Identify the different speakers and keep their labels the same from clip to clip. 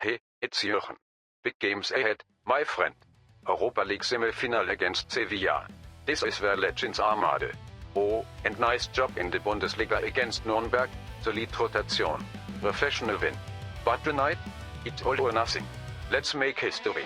Speaker 1: Hey, it's Jürgen. Big games ahead, my friend. Europa League semi-final against Sevilla. This is where legends are made. Oh, and nice job in the Bundesliga against Nürnberg, solid rotation. Professional win. But tonight, it's all or nothing. Let's make history.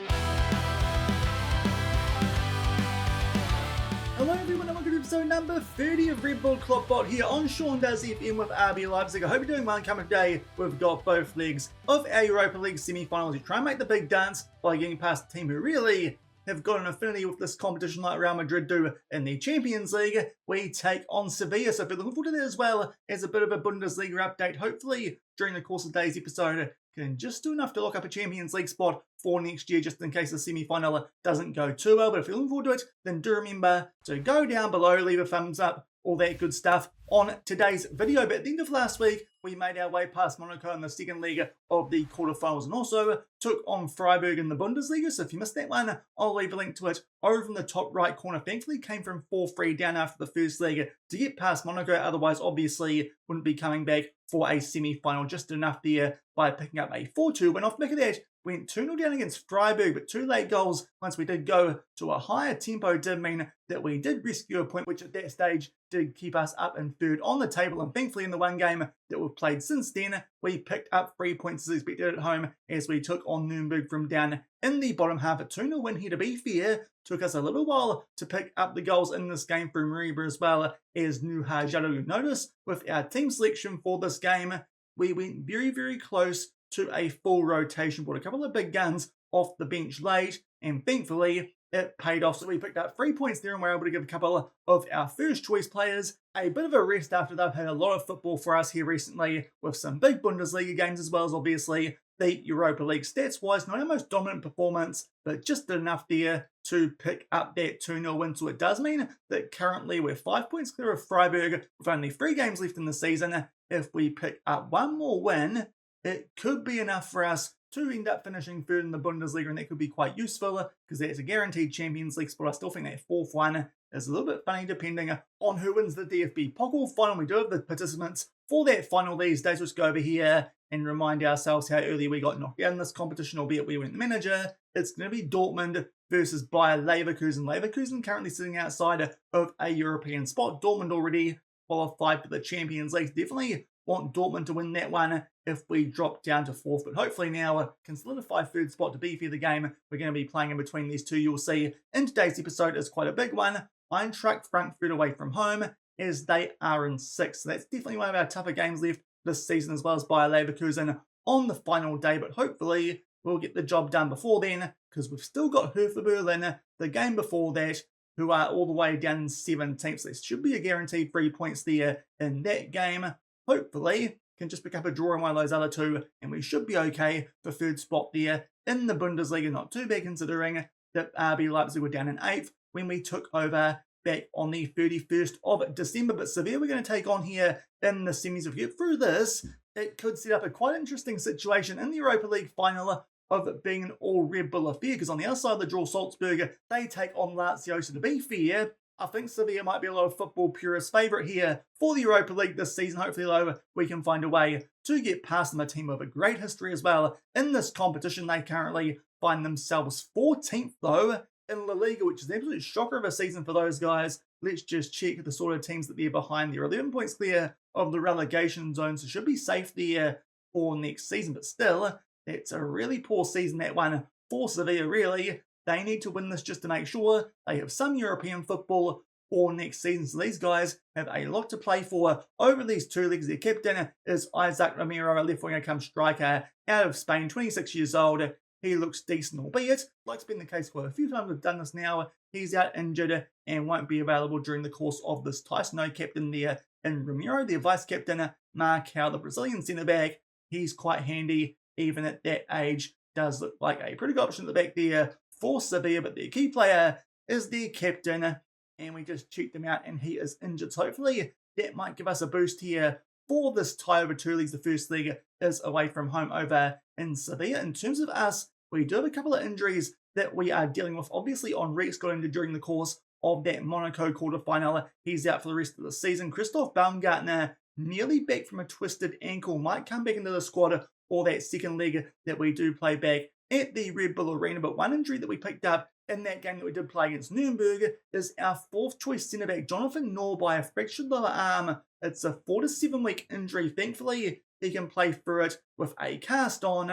Speaker 2: Hello everyone and welcome to episode number 30 of Red Bull KloppBot here on Sean Does FM with RB Leipzig. I hope you're doing well and coming today. We've got both legs of our Europa League semi-finals. We try and make the big dance by getting past the team who really have got an affinity with this competition like Real Madrid do in the Champions League. We take on Sevilla, so if you're looking forward to that as well as a bit of a Bundesliga update, hopefully during the course of today's episode, can just do enough to lock up a Champions League spot for next year, just in case the semi-final doesn't go too well. But if you're looking forward to it, then do remember to go down below, leave a thumbs up, all that good stuff on today's video. But at the end of last week, we made our way past Monaco in the second leg of the quarterfinals and also took on Freiburg in the Bundesliga. So if you missed that one, I'll leave a link to it over in the top right corner. Thankfully, came from 4-3 down after the first leg to get past Monaco. Otherwise, obviously, wouldn't be coming back for a semi-final. Just enough there by picking up a 4-2 win. Off the back of that, went 2-0 down against Freiburg, but two late goals once we did go to a higher tempo did mean that we did rescue a point, which at that stage did keep us up in third on the table. And thankfully, in the one game that we've played since then, we picked up 3 points as expected at home as we took on Nürnberg from down in the bottom half. A 2-0 win here, to be fair. Took us a little while to pick up the goals in this game from Mariba as well as Nuha Jalo. You'll notice with our team selection for this game, we went very, very close to a full rotation. Brought a couple of big guns off the bench late, and thankfully it paid off. So we picked up 3 points there and we're able to give a couple of our first choice players a bit of a rest after they've had a lot of football for us here recently, with some big Bundesliga games as well as obviously the Europa League. Stats-wise, not our most dominant performance, but just enough there to pick up that 2-0 win. So it does mean that currently we're 5 points clear of Freiburg with only 3 games left in the season. If we pick up one more win, it could be enough for us to end up finishing third in the Bundesliga, and that could be quite useful because that's a guaranteed Champions League spot. I still think that fourth one is a little bit funny depending on who wins the DFB Pokal final. We do have the participants for that final these days. Let's go over here and remind ourselves how early we got knocked out in this competition, albeit we went the manager. It's going to be Dortmund versus Bayer Leverkusen. Leverkusen currently sitting outside of a European spot. Dortmund already qualified for the Champions League. Definitely want Dortmund to win that one if we drop down to fourth, but hopefully now can solidify third spot. To be fair, the game we're going to be playing in between these two, you'll see in today's episode, is quite a big one. Eintracht Frankfurt away from home as they are in sixth. So that's definitely one of our tougher games left this season, as well as Bayer Leverkusen on the final day, but hopefully we'll get the job done before then, because we've still got Hertha Berlin, the game before that, who are all the way down in 17th. So there should be a guaranteed 3 points there in that game. Hopefully, can just pick up a draw in one of those other two, and we should be okay for third spot there in the Bundesliga. Not too bad considering that RB Leipzig were down in 8th when we took over back on the 31st of December. But Sevilla we're going to take on here in the semis. If we get through this, it could set up a quite interesting situation in the Europa League final of it being an all Red Bull affair, because on the other side of the draw, Salzburg, they take on Lazio. So to be fair, I think Sevilla might be a lot of football purists' favourite here for the Europa League this season. Hopefully, though, we can find a way to get past them. A team with a great history as well in this competition. They currently find themselves 14th, though, in La Liga, which is an absolute shocker of a season for those guys. Let's just check the sort of teams that they're behind. They're 11 points clear of the relegation zone, so should be safe there for next season. But still, it's a really poor season, that one, for Sevilla, really. They need to win this just to make sure they have some European football for next season. So these guys have a lot to play for over these 2 leagues. Their captain is Isaac Romero, a left-winger come striker out of Spain, 26 years old. He looks decent, albeit, like it's been the case for a few times we've done this now, he's out injured and won't be available during the course of this tie. So no captain there in Romero. Their vice-captain, Marcao, the Brazilian centre-back, he's quite handy, even at that age. Does look like a pretty good option at the back there for Sevilla, but their key player is their captain, and we just checked him out and he is injured. So hopefully that might give us a boost here for this tie over 2 leagues. The first league is away from home over in Sevilla. In terms of us, we do have a couple of injuries that we are dealing with. Obviously, Henrique's got injured during the course of that Monaco quarterfinal. He's out for the rest of the season. Christoph Baumgartner, nearly back from a twisted ankle, might come back into the squad for that second leg that we do play back at the Red Bull Arena. But one injury that we picked up in that game that we did play against Nuremberg is our fourth choice centre-back, Jonathan Noor, by a fractured lower arm. It's a 4 to 7 week injury. Thankfully, he can play through it with a cast on,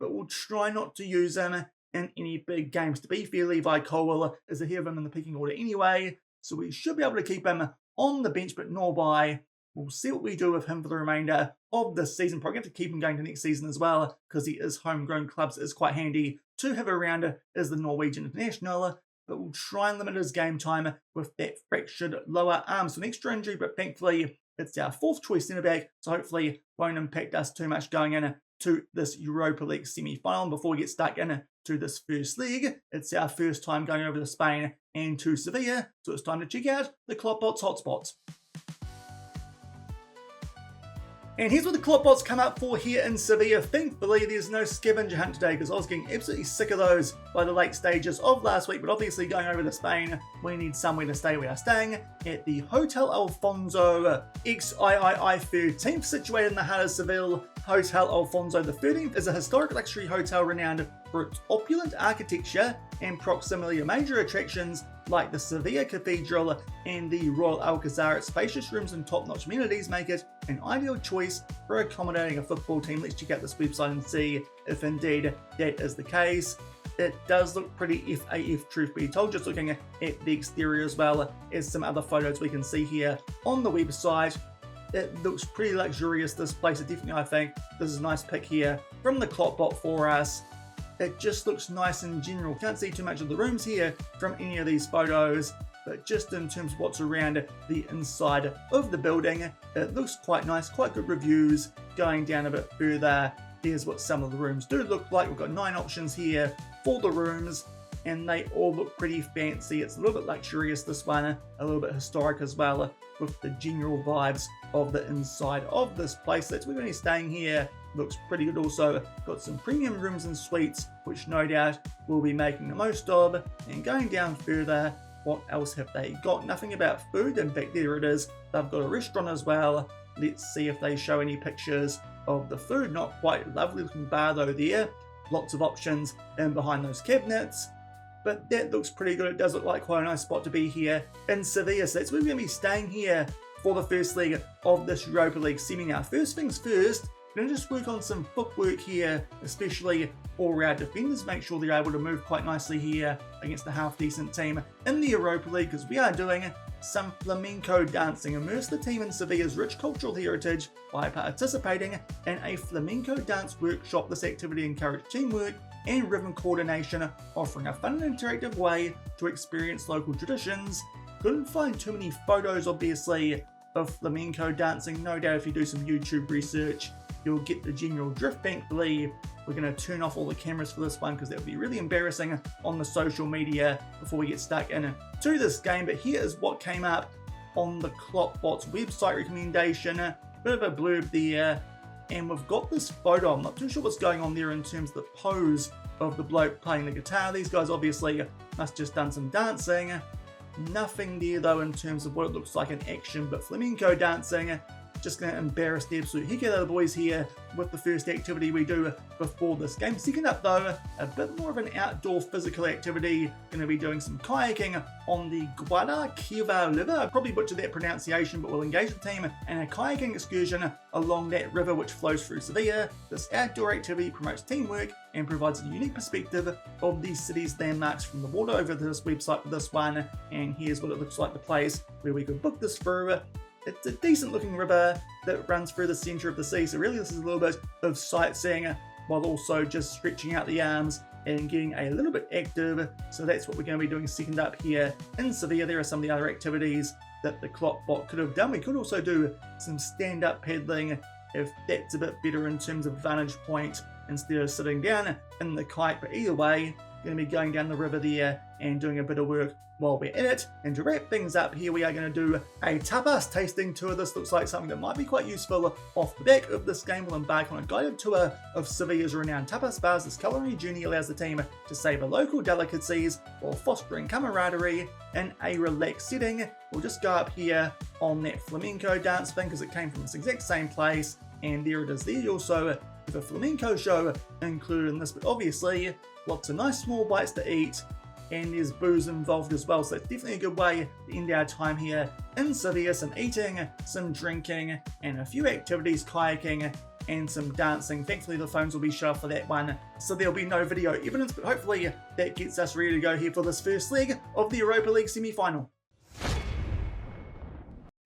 Speaker 2: but we'll try not to use him in any big games. To be fair, Levi Colwell is ahead of him in the pecking order anyway, so we should be able to keep him on the bench, but Norby, we'll see what we do with him for the remainder of the season. Probably have to keep him going to next season as well, because he is homegrown clubs. It is quite handy to have around as the Norwegian international, but we'll try and limit his game time with that fractured lower arm. So an extra injury, but thankfully it's our fourth choice centre-back, so hopefully won't impact us too much going in to this Europa League semi-final. And before we get stuck in to this first leg, it's our first time going over to Spain and to Sevilla, so it's time to check out the KloppBot's hotspots. And here's what the KloppBots come up for here in Sevilla. Thankfully, there's no scavenger hunt today because I was getting absolutely sick of those by the late stages of last week. But obviously, going over to Spain, we need somewhere to stay. We are staying at the Hotel Alfonso XIII 13th, situated in the heart of Seville. Hotel Alfonso the 13th is a historic luxury hotel renowned for its opulent architecture and proximity to major attractions like the Sevilla Cathedral and the Royal Alcazar. Its spacious rooms and top-notch amenities make it an ideal choice for accommodating a football team. Let's check out this website and see if indeed that is the case. It does look pretty FAF, truth be told. Just looking at the exterior as well as some other photos we can see here on the website. It looks pretty luxurious, this place. Definitely, I think this is a nice pick here from the KloppBot for us. It just looks nice in general. Can't see too much of the rooms here from any of these photos, but just in terms of what's around the inside of the building, it looks quite nice, quite good reviews. Going down a bit further, here's what some of the rooms do look like. We've got 9 options here for the rooms, and they all look pretty fancy. It's a little bit luxurious, this one, a little bit historic as well, with the general vibes of the inside of this place. That's where we're going to be staying here. Looks pretty good. Also got some premium rooms and suites, which no doubt we'll be making the most of. And going down further, what else have they got? Nothing about food. In fact, there it is. They've got a restaurant as well. Let's see if they show any pictures of the food. Not quite lovely looking bar though there. Lots of options in behind those cabinets. But that looks pretty good. It does look like quite a nice spot to be here in Sevilla. So that's where we're going to be staying here for the first leg of this Europa League semi. Now, first things first, we're going to just work on some footwork here, especially for our defenders. Make sure they're able to move quite nicely here against a half-decent team in the Europa League, because we are doing some flamenco dancing. Immerse the team in Sevilla's rich cultural heritage by participating in a flamenco dance workshop. This activity encourages teamwork and rhythm coordination, offering a fun and interactive way to experience local traditions. Couldn't find too many photos, obviously, of flamenco dancing. No doubt if you do some YouTube research, you'll get the general drift. Thankfully, we're going to turn off all the cameras for this one, because that would be really embarrassing on the social media before we get stuck into this game. But here is what came up on the KloppBot's website recommendation. A bit of a blurb there. And we've got this photo. I'm not too sure what's going on there in terms of the pose of the bloke playing the guitar. These guys obviously must just done some dancing. Nothing there though in terms of what it looks like in action, but flamenco dancing. Just going to embarrass the absolute heck out of the boys here with the first activity we do before this game. Second up though, a bit more of an outdoor physical activity. Going to be doing some kayaking on the Guadalquivir River. I probably butchered that pronunciation, but we'll engage the team in a kayaking excursion along that river which flows through Sevilla. This outdoor activity promotes teamwork and provides a unique perspective of the city's landmarks from the water. Over to this website for this one, and here's what it looks like, the place where we could book this through. It's a decent looking river that runs through the centre of the sea, so really this is a little bit of sightseeing while also just stretching out the arms and getting a little bit active. So that's what we're going to be doing second up here in Sevilla. There are some of the other activities that the KloppBot could have done. We could also do some stand-up paddling if that's a bit better in terms of vantage point instead of sitting down in the kite. But either way, going to be going down the river there and doing a bit of work while we're in it. And to wrap things up here, we are going to do a tapas tasting tour. This looks like something that might be quite useful off the back of this game. We'll embark on a guided tour of Sevilla's renowned tapas bars. This culinary journey allows the team to savour local delicacies while fostering camaraderie in a relaxed setting. We'll just go up here on that flamenco dance thing because it came from this exact same place, and there it is there. You also with a flamenco show included in this, but obviously lots of nice small bites to eat, and there's booze involved as well, so it's definitely a good way to end our time here in Sevilla. Some eating, some drinking, and a few activities, kayaking, and some dancing. Thankfully the phones will be shut off for that one, so there'll be no video evidence, but hopefully that gets us ready to go here for this first leg of the Europa League semi-final.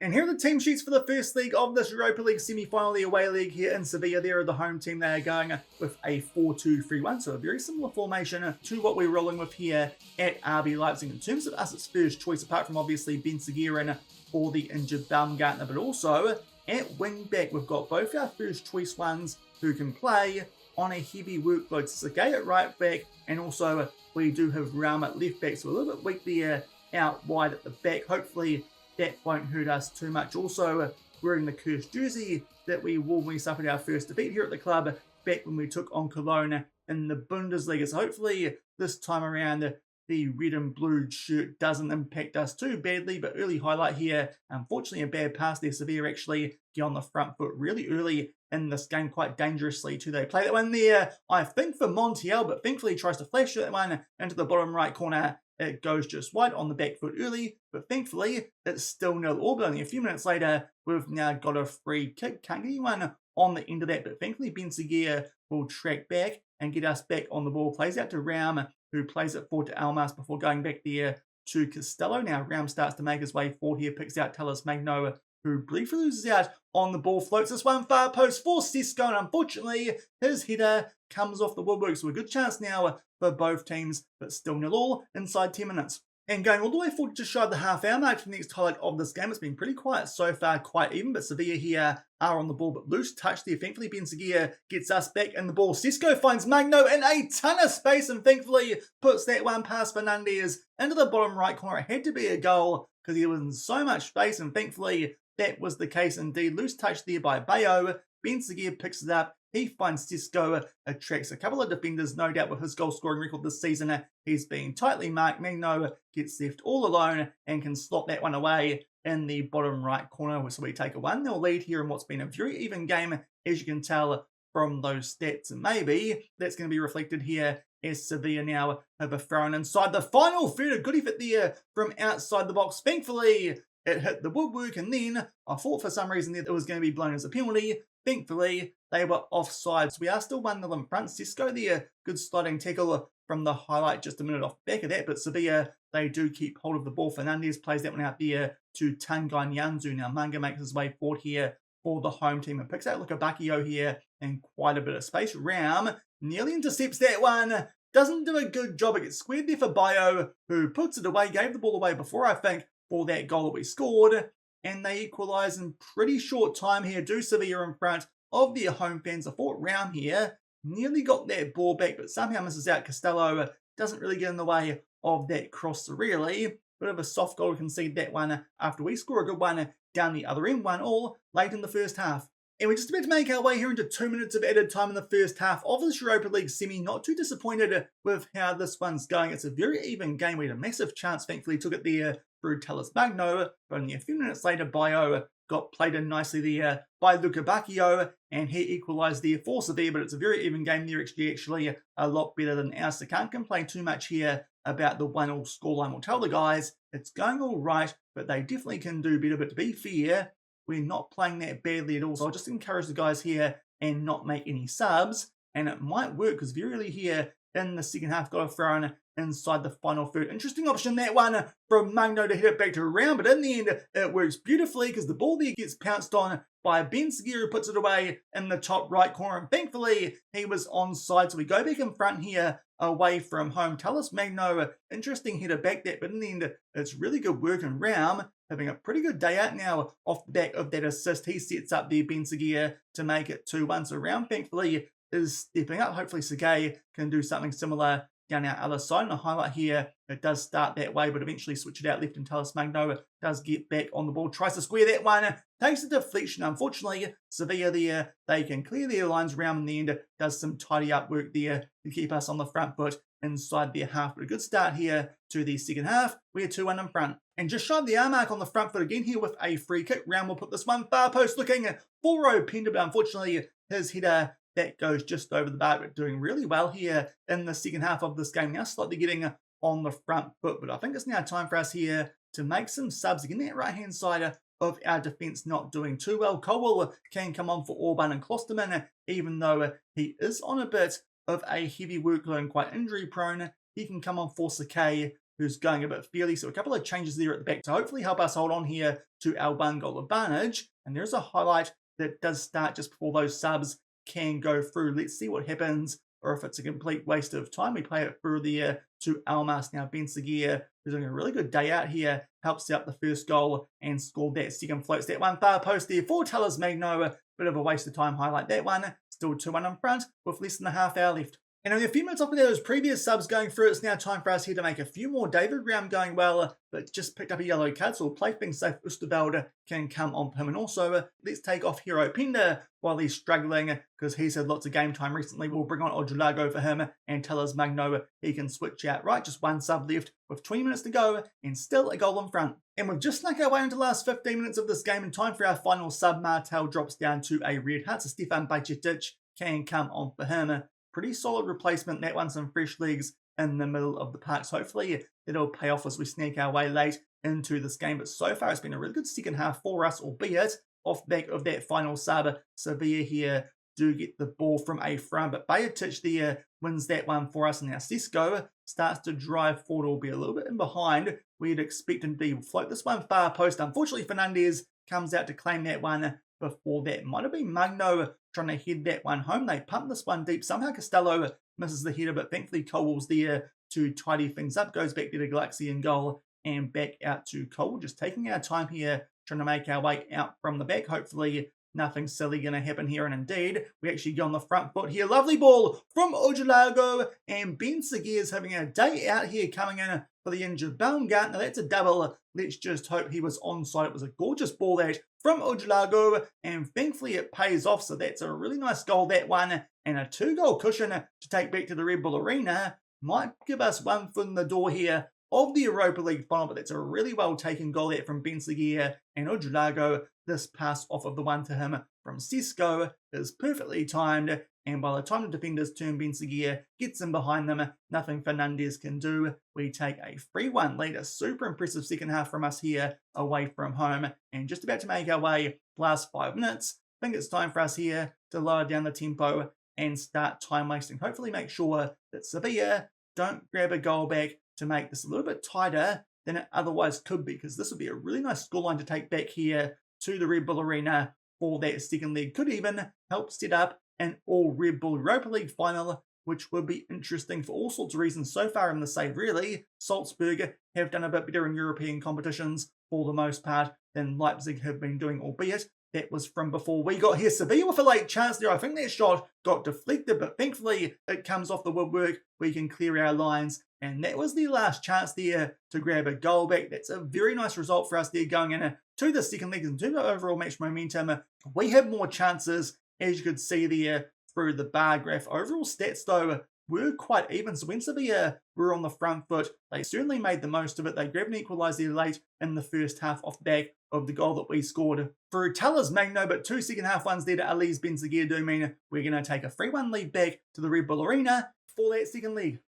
Speaker 2: And here are the team sheets for the first leg of this Europa League semi-final, the away leg here in Sevilla. There are the home team. They are going with a 4-2-3-1, so a very similar formation to what we're rolling with here at RB Leipzig. In terms of us, it's first choice, apart from obviously Ben Seguin for the injured Baumgartner, but also at wing back, we've got both our first choice ones who can play on a heavy workload. Sergei at right back, and also we do have Raum at left back, so a little bit weak there out wide at the back. Hopefully that won't hurt us too much. Also wearing the cursed jersey that we wore when we suffered our first defeat here at the club back when we took on Cologne in the Bundesliga. So hopefully this time around the red and blue shirt doesn't impact us too badly. But early highlight here, unfortunately a bad pass there. Sevilla actually get on the front foot really early in this game, quite dangerously too. They play that one there, I think, for Montiel, but thankfully he tries to flash that one into the bottom right corner. It goes just wide on the back foot early, but thankfully it's still 0-0. But only a few minutes later, we've now got a free kick. Can't get anyone on the end of that, but thankfully Ben Seguin will track back and get us back on the ball. Plays out to Raum, who plays it forward to Almas before going back there to Costello. Now Raum starts to make his way forward here, picks out Talis Magno, who briefly loses out on the ball, floats this one far post for Cisco, and unfortunately his header comes off the woodwork. So a good chance now for both teams, but still 0-0 inside 10 minutes. And going all the way forward to show the half-hour mark for the next highlight of this game. It's been pretty quiet so far, quite even, but Sevilla here are on the ball, but loose touch there. Thankfully, Ben Seguin gets us back in the ball. Cisco finds Magno in a ton of space and thankfully puts that one past Fernandez into the bottom right corner. It had to be a goal because he was in so much space, and thankfully that was the case indeed. Loose touch there by Bayo. Ben Seguin picks it up. He finds Cisco, attracts a couple of defenders, no doubt with his goal scoring record this season. He's been tightly marked. Magno gets left all alone and can slot that one away in the bottom right corner. So we take a 1-0 lead here in what's been a very even game, as you can tell from those stats. And maybe that's going to be reflected here as Sevilla now have a throw-in inside the final third. A good effort there from outside the box. Thankfully, it hit the woodwork, and then I thought for some reason that it was going to be blown as a penalty. Thankfully, they were offside. So we are still 1-0 in front. Cisco there, good sliding tackle from the highlight just a minute off the back of that. But Sevilla, they do keep hold of the ball. Fernandez plays that one out there to Tanguy Nyanzu. Now Manga makes his way forward here for the home team and picks out Lukabakio here in quite a bit of space. Raum nearly intercepts that one. Doesn't do a good job. It gets squared there for Bayo, who puts it away. Gave the ball away before, I think, for that goal that we scored. And they equalise in pretty short time here. Do Sevilla in front of their home fans. I thought Raum here nearly got that ball back, but somehow misses out. Costello doesn't really get in the way of that cross. So really, bit of a soft goal to concede that one after we score a good one down the other end. 1-1 late in the first half. And we're just about to make our way here into 2 minutes of added time in the first half of this Europa League semi. Not too disappointed with how this one's going. It's a very even game. We had a massive chance. Thankfully, took it there through Talis Magno, but only a few minutes later, Bayo got played in nicely there by Lukabakio, and he equalised there for Sevilla. But it's a very even game there. Actually a lot better than ours. So can't complain too much here about the 1-1 scoreline. We'll tell the guys it's going all right, but they definitely can do better. But to be fair, we're not playing that badly at all. So I'll just encourage the guys here and not make any subs. And it might work because very early here in the second half, got a throw in inside the final third. Interesting option, that one from Magno to hit it back to Raum. But in the end, it works beautifully because the ball there gets pounced on by Ben Seguin, who puts it away in the top right corner. And thankfully, he was onside. So we go back in front here away from home. Talis Magno, interesting header back that. But in the end, it's really good work. And Raum having a pretty good day out now off the back of that assist. He sets up there Ben Seguin to make it 2-1. So Raum, thankfully, is stepping up. Hopefully, Sergei can do something similar down our other side. And a highlight here, it does start that way, but eventually switch it out left, and Talis Magno does get back on the ball, tries to square that one, takes a deflection. Unfortunately, Sevilla there, they can clear their lines around in the end, does some tidy up work there to keep us on the front foot inside their half. But a good start here to the second half. We're 2-1 in front. And just shy of the hour mark on the front foot again here with a free kick. Raum will put this one far post looking for Openda, but unfortunately his header That goes just over the bar, but doing really well here in the second half of this game. Now slightly getting on the front foot, but I think it's now time for us here to make some subs. Again, that right-hand side of our defence not doing too well. Colwell can come on for Orban and Klosterman, even though he is on a bit of a heavy workload and quite injury-prone. He can come on for Sakai, who's going a bit fairly. So a couple of changes there at the back to hopefully help us hold on here to our one goal advantage. And there's a highlight that does start just before those subs can go through. Let's see what happens, or if it's a complete waste of time. We play it through there to Almas. Now Ben Seguir, who's doing a really good day out here, helps out the first goal and scored that second. Floats that one far post there for Tellers Magno. Bit of a waste of time highlight that one. Still 2-1 in front with less than a half hour left. And only a few minutes after those previous subs going through, it's now time for us here to make a few more. David Graham going well, but just picked up a yellow card, so play being safe. Oosterveld can come on for him. And also, let's take off Hero Pender while he's struggling, because he's had lots of game time recently. We'll bring on Ojulago for him, and Tellers Magno, he can switch out. Right, just one sub left with 20 minutes to go, and still a goal in front. And we've just snuck our way into the last 15 minutes of this game, and time for our final sub. Martel drops down to a red heart, so Stefan Bajcetic can come on for him. Pretty solid replacement, that one, some fresh legs in the middle of the park. So hopefully it'll pay off as we sneak our way late into this game. But so far it's been a really good second half for us, albeit off the back of that final sub. Sevilla here do get the ball from a front, but Bajcetic there wins that one for us. And now Sesko starts to drive forward, will be a little bit in behind. We'd expect him to float this one far post. Unfortunately, Fernandez comes out to claim that one. Before that, might have been Magno trying to head that one home. They pump this one deep. Somehow Costello misses the header, but thankfully Colwell's there to tidy things up. Goes back to the Galaxy in goal and back out to Colwell. Just taking our time here, trying to make our way out from the back. Hopefully nothing silly going to happen here. And indeed, we actually go on the front foot here. Lovely ball from Ojulago, and Ben Seguir's having a day out here coming in for the injured Baumgartner. That's a double. Let's just hope he was onside. It was a gorgeous ball that from Ojulago, and thankfully it pays off. So that's a really nice goal, that one, and a 2-goal cushion to take back to the Red Bull Arena. Might give us one foot in the door here of the Europa League final, but that's a really well taken goal there from Ben Seguir and Ojulago. This pass off of the one to him from Sesko is perfectly timed, and by the time the defenders turn, Ben Seguir gets in behind them. Nothing Fernandez can do. We take a 3-1 lead. A super impressive second half from us here away from home, and just about to make our way last 5 minutes. I think it's time for us here to lower down the tempo and start time wasting. Hopefully make sure that Sevilla don't grab a goal back to make this a little bit tighter than it otherwise could be, because this would be a really nice scoreline to take back here to the Red Bull Arena for that second leg. Could even help set up an all Red Bull Europa League final, which would be interesting for all sorts of reasons. So far in the save, really, Salzburg have done a bit better in European competitions for the most part than Leipzig have been doing, albeit that was from before we got here. Sevilla with a late chance there. I think that shot got deflected, but thankfully it comes off the woodwork. We can clear our lines, and that was the last chance there to grab a goal back. That's a very nice result for us there going in to the second leg. In terms of overall match momentum, we have more chances, as you could see there through the bar graph. Overall stats, though, were quite even. So when Sevilla were on the front foot, they certainly made the most of it. They grabbed an equaliser late in the first half off the back of the goal that we scored through Tellers Magno, but 2 second half ones there to Ali's Ben Seguir do mean we're going to take a 3-1 lead back to the Red Bull Arena for that second leg.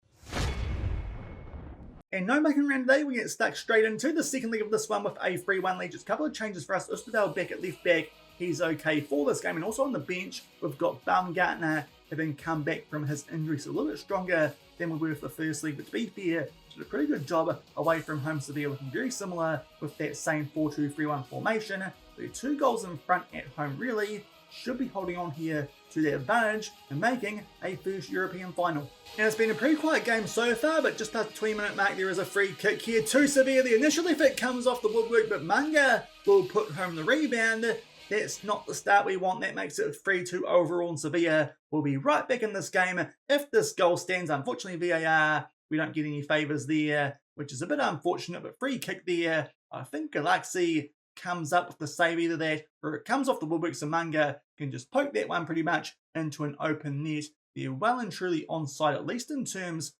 Speaker 2: And no making around today, we get stuck straight into the second leg of this one with a 3-1 lead. Just a couple of changes for us. Oosterveld back at left back. He's okay for this game. And also on the bench, we've got Baumgartner having come back from his injury. So a little bit stronger than we were for the first league. But to be fair, did a pretty good job away from home. Sevilla looking very similar with that same 4-2-3-1 formation. We're 2 goals in front at home, really. Should be holding on here to their advantage and making a first European final. Now it's been a pretty quiet game so far, but just past the 20-minute mark there is a free kick here to Sevilla. The initial effort comes off the woodwork, but Manga will put home the rebound. That's not the start we want. That makes it 3-2 overall, and Sevilla will be right back in this game if this goal stands. Unfortunately, VAR, we don't get any favours there, which is a bit unfortunate, but free kick there. I think Galaxy comes up with the save, either that or it comes off the woodwork, so Manga can just poke that one pretty much into an open net. They're well and truly onside, at least in terms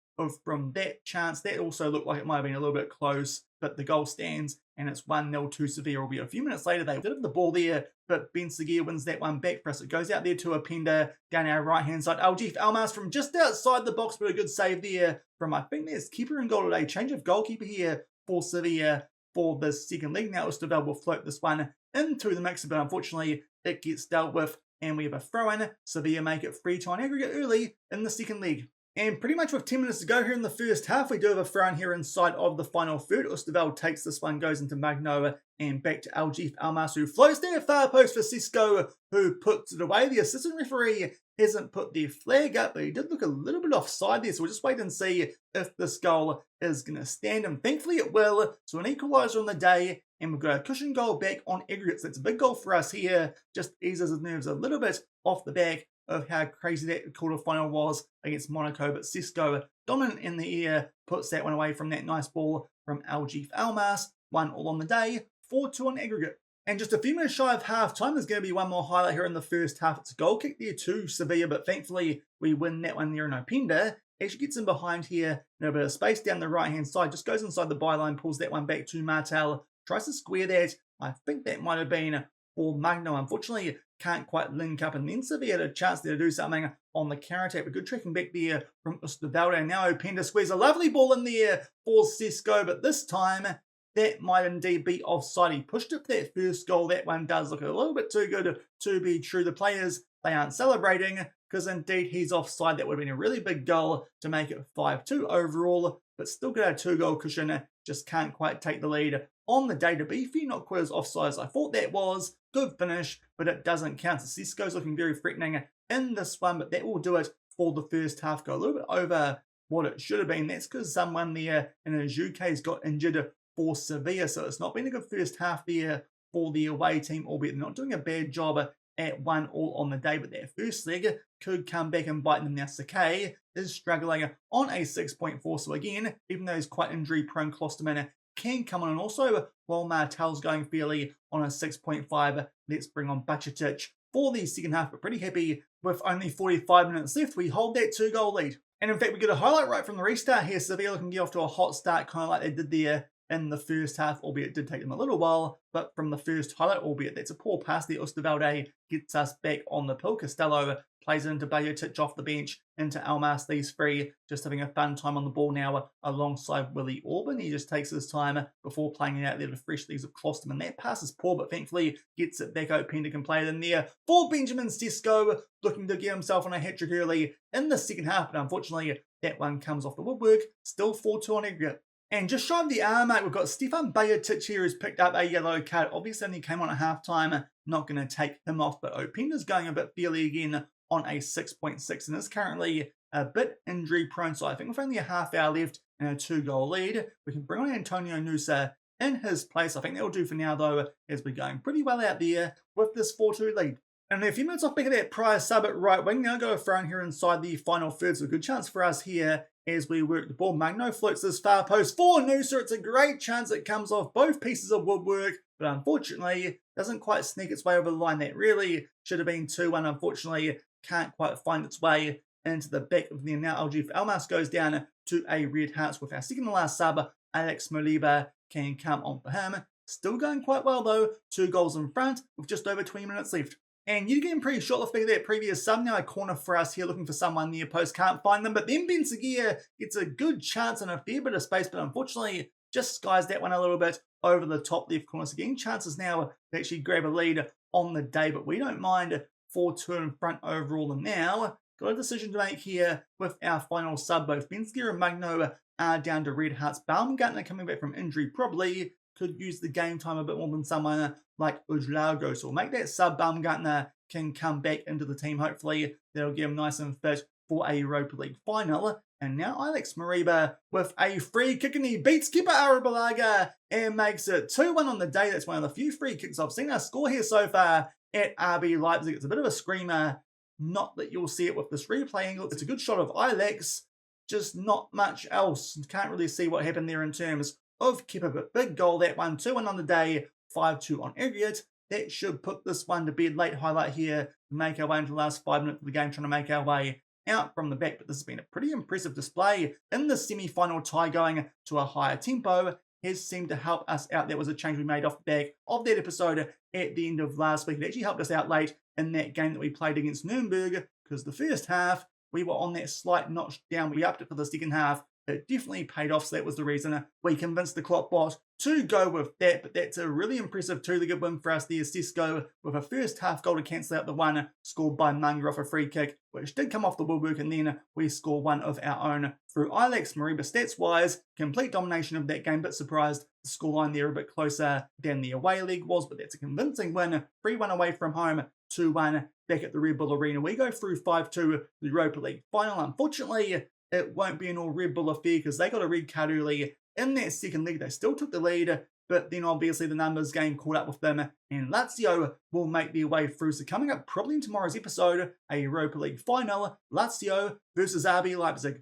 Speaker 2: from that chance. That also looked like it might have been a little bit close, but the goal stands and it's 1-0 to Sevilla. Will be a few minutes later. They did have the ball there, but Ben Seguir wins that one back for us. It goes out there to Openda down our right-hand side. Aljif Almas from just outside the box, but a good save there from, I think that's keeper in goal today. Change of goalkeeper here for Sevilla for the second leg. Now Osterveld will float this one into the mix, but unfortunately it gets dealt with and we have a throw-in. Sevilla make it 3-2 on aggregate early in the second leg. And pretty much with 10 minutes to go here in the first half, we do have a throw-in here inside of the final third. Osterveld takes this one, goes into Magno and back to Aljif Almas, who floats down far post for Cisco, who puts it away. The assistant referee hasn't put their flag up, but he did look a little bit offside there, so we'll just wait and see if this goal is going to stand, and thankfully it will. So an equaliser on the day, and we've got a cushion goal back on aggregates. That's a big goal for us here, just eases his nerves a little bit off the back of how crazy that quarterfinal was against Monaco, but Cisco, dominant in the air, puts that one away from that nice ball from Aljif Almas. 1-1 on the day, 4-2 on aggregate. And just a few minutes shy of half time, there's going to be one more highlight here in the first half. It's a goal kick there to Sevilla, but thankfully we win that one there in Openda. Actually gets in behind here, a bit of space down the right-hand side, just goes inside the byline, pulls that one back to Martel, tries to square that. I think that might have been for Magno. Unfortunately, can't quite link up, and then Sevilla had a chance there to do something on the counter-attack, but good tracking back there from Osterveld. And now Openda squares a lovely ball in there for Cisco, but this time that might indeed be offside. He pushed it for that first goal. That one does look a little bit too good to be true. The players, they aren't celebrating because indeed he's offside. That would have been a really big goal to make it 5-2 overall, but still got a 2-goal cushion. Just can't quite take the lead on the day to be fair, not quite as offside as I thought that was. Good finish, but it doesn't count. So Cisco's looking very threatening in this one, but that will do it for the first half. Go a little bit over what it should have been. That's because someone there in Ajuke's got injured for Sevilla, so it's not been a good first half there for the away team, albeit they're not doing a bad job at 1-1 on the day, but that first leg could come back and bite them. Now Sakai is struggling on a 6.4, so again, even though he's quite injury prone, Klosterman can come on, and also while Martel's going fairly on a 6.5, let's bring on Bacetic for the second half, but pretty happy with only 45 minutes left. We hold that 2-goal lead, and in fact we get a highlight right from the restart here. Sevilla can get off to a hot start, kind of like they did there in the first half, albeit it did take them a little while, but from the first highlight, albeit that's a poor pass there, Osterveld gets us back on the pill. Costello plays it into Bajotic off the bench, into Almas. These three just having a fun time on the ball now alongside Willie Orban. He just takes his time before playing it out there to fresh legs of Klosterman. That pass is poor, but thankfully gets it back. Openda can play it in there for Benjamin Sesko, looking to get himself on a hat-trick early in the second half, but unfortunately that one comes off the woodwork. Still 4-2 on aggregate. And just shy of the hour mark, we've got Stefan Bajotic here who's picked up a yellow card. Obviously only came on at half-time, not going to take him off, but Openda's going a bit fairly again on a 6.6 and is currently a bit injury prone. So I think with only a half hour left and a 2-goal lead, we can bring on Antonio Nusa in his place. I think that will do for now though, as we're going pretty well out there with this 4-2 lead. And a few minutes off back of that prior sub at right wing, now go a throw in here inside the final third. So a good chance for us here as we work the ball. Magno floats this far post for Nusa. It's a great chance it comes off both pieces of woodwork, but unfortunately doesn't quite sneak its way over the line. That really should have been 2-1. Unfortunately, can't quite find its way into the back of the net. Now Aljif Almas goes down to a red hearts with our second to last sub. Alex Moliba can come on for him. Still going quite well though. 2 goals in front with just over 20 minutes left. And you're getting pretty short off back of that previous sub. Now a corner for us here, looking for someone near post, can't find them. But then Ben Seguir gets a good chance and a fair bit of space, but unfortunately just skies that one a little bit over the top left corner. So getting chances now to actually grab a lead on the day, but we don't mind 4-2 in front overall. And now got a decision to make here with our final sub. Both Ben Seguir and Magno are down to red hearts. Baumgartner coming back from injury probably could use the game time a bit more than someone like Ujlago. So we'll make that sub. Baumgartner can come back into the team. Hopefully that'll get him nice and fit for a Europa League final. And now Alex Moriba with a free kick, and he beats keeper Arabalaga and makes it 2-1 on the day. That's one of the few free kicks I've seen us score here so far at RB Leipzig. It's a bit of a screamer. Not that you'll see it with this replay angle. It's a good shot of Alex, just not much else. Can't really see what happened there in terms of keeper, but big goal that one. 2-1 on the day, 5-2 on aggregate. That should put this one to bed. Late highlight here. Make our way into the last 5 minutes of the game, trying to make our way out from the back, but this has been a pretty impressive display in the semi-final tie. Going to a higher tempo has seemed to help us out. That was a change we made off the back of that episode at the end of last week. It actually helped us out late in that game that we played against Nuremberg, because the first half we were on that slight notch down. We upped it for the second half. It definitely paid off, so that was the reason we convinced the KloppBot to go with that. But that's a really impressive two-legged win for us there. Cisco with a first half goal to cancel out the one scored by Munger off a free kick, which did come off the woodwork, and then we score one of our own through Alex Murray. But stats-wise, complete domination of that game. Bit surprised the scoreline there a bit closer than the away leg was, but that's a convincing win. 3-1 away from home, 2-1 back at the Red Bull Arena. We go through 5-2 the Europa League final. Unfortunately, it won't be an all Red Bull affair, because they got a red card early in that second leg. They still took the lead, but then obviously the numbers game caught up with them, and Lazio will make their way through. So coming up probably in tomorrow's episode, a Europa League final, Lazio versus RB Leipzig.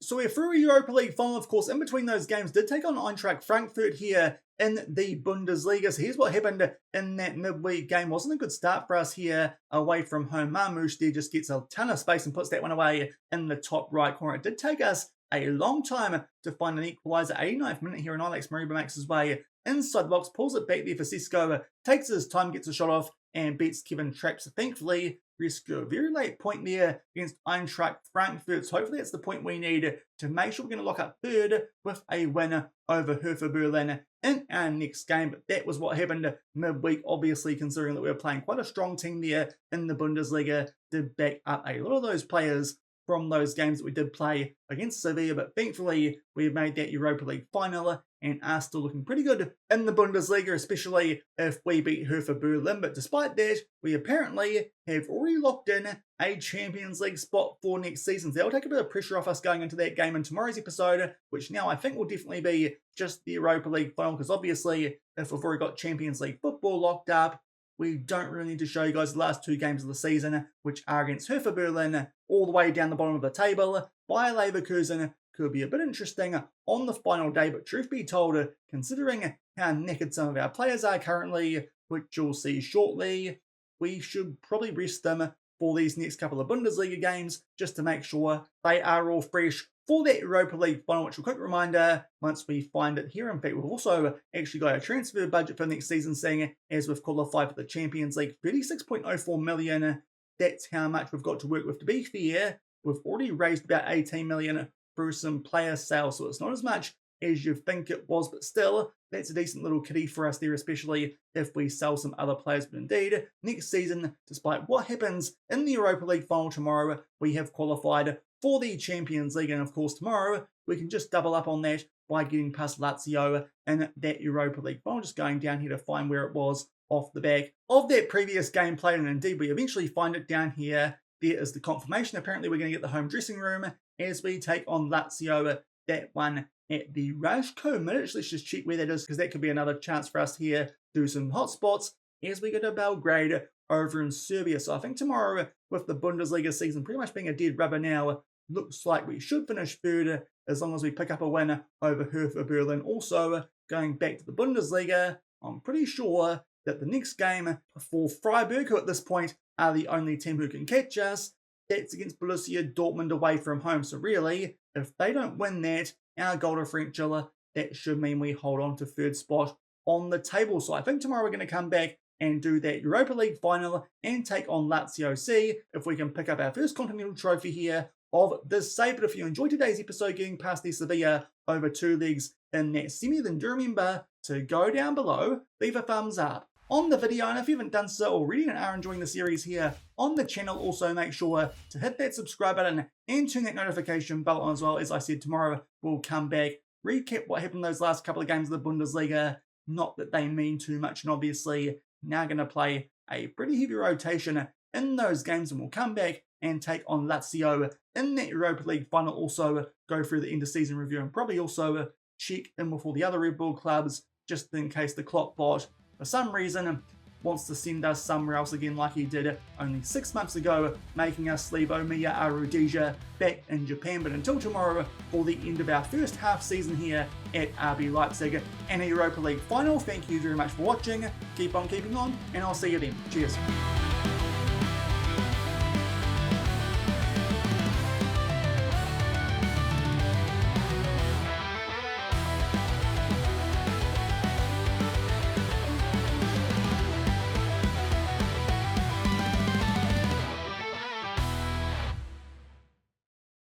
Speaker 2: So we're through a Europa League final, of course. In between those games, did take on Eintracht Frankfurt here in the Bundesliga. So here's what happened in that midweek game. Wasn't a good start for us here away from home. Marmouche there just gets a ton of space and puts that one away in the top right corner. It did take us a long time to find an equaliser. 89th minute here, and Alex Murray makes his way inside the box, pulls it back there for Cisco, takes his time, gets a shot off, and beats Kevin Trapp. So thankfully, rescue a very late point there against Eintracht Frankfurt. So hopefully that's the point we need to make sure we're going to lock up third with a winner over Hertha Berlin in our next game. But that was what happened midweek, obviously, considering that we were playing quite a strong team there in the Bundesliga to back up a lot of those players from those games that we did play against Sevilla. But thankfully, we have made that Europa League final and are still looking pretty good in the Bundesliga, especially if we beat Hertha Berlin. But despite that, we apparently have already locked in a Champions League spot for next season. So that'll take a bit of pressure off us going into that game in tomorrow's episode, which now I think will definitely be just the Europa League final, because obviously, if we've already got Champions League football locked up, we don't really need to show you guys the last two games of the season, which are against Hertha Berlin, all the way down the bottom of the table. Bayer Leverkusen could be a bit interesting on the final day, but truth be told, considering how knackered some of our players are currently, which you'll see shortly, we should probably rest them for these next couple of Bundesliga games, just to make sure they are all fresh for that Europa League final, which a quick reminder, once we find it here. In fact, we've also actually got a transfer budget for next season, seeing as we've qualified for the Champions League, 36.04 million. That's how much we've got to work with. To be fair, we've already raised about 18 million through some player sales, so it's not as much as you think it was, but still, that's a decent little kitty for us there, especially if we sell some other players. But indeed, next season, despite what happens in the Europa League final tomorrow, we have qualified for the Champions League, and of course tomorrow we can just double up on that by getting past Lazio in that Europa League final. Just going down here to find where it was off the back of that previous game played, and indeed we eventually find it down here. There is the confirmation. Apparently we're going to get the home dressing room as we take on Lazio, that one at the Rajko Milic. Let's just check where that is, because that could be another chance for us here to do some hot spots as we go to Belgrade over in Serbia. So I think tomorrow, with the Bundesliga season pretty much being a dead rubber now, looks like we should finish third as long as we pick up a win over Hertha Berlin. Also, going back to the Bundesliga, I'm pretty sure that the next game for Freiburg, who at this point are the only team who can catch us, that's against Borussia Dortmund away from home. So really, if they don't win that, our goal differential, that should mean we hold on to third spot on the table. So I think tomorrow we're going to come back and do that Europa League final and take on Lazio. See if we can pick up our first continental trophy here of this save. But if you enjoyed today's episode, getting past the Sevilla over two legs in that semi, then do remember to go down below, leave a thumbs up on the video, and if you haven't done so already and are enjoying the series here on the channel, also make sure to hit that subscribe button and turn that notification bell on as well. As I said, tomorrow we'll come back, recap what happened those last couple of games of the Bundesliga. Not that they mean too much, and obviously now going to play a pretty heavy rotation in those games, and we'll come back and take on Lazio in that Europa League final. Also go through the end of season review and probably also check in with all the other Red Bull clubs, just in case the KloppBot for some reason wants to send us somewhere else again, like he did only 6 months ago, making us leave Omiya Arudija back in Japan. But until tomorrow, for the end of our first half season here at RB Leipzig and a Europa League final, thank you very much for watching. Keep on keeping on, and I'll see you then. Cheers.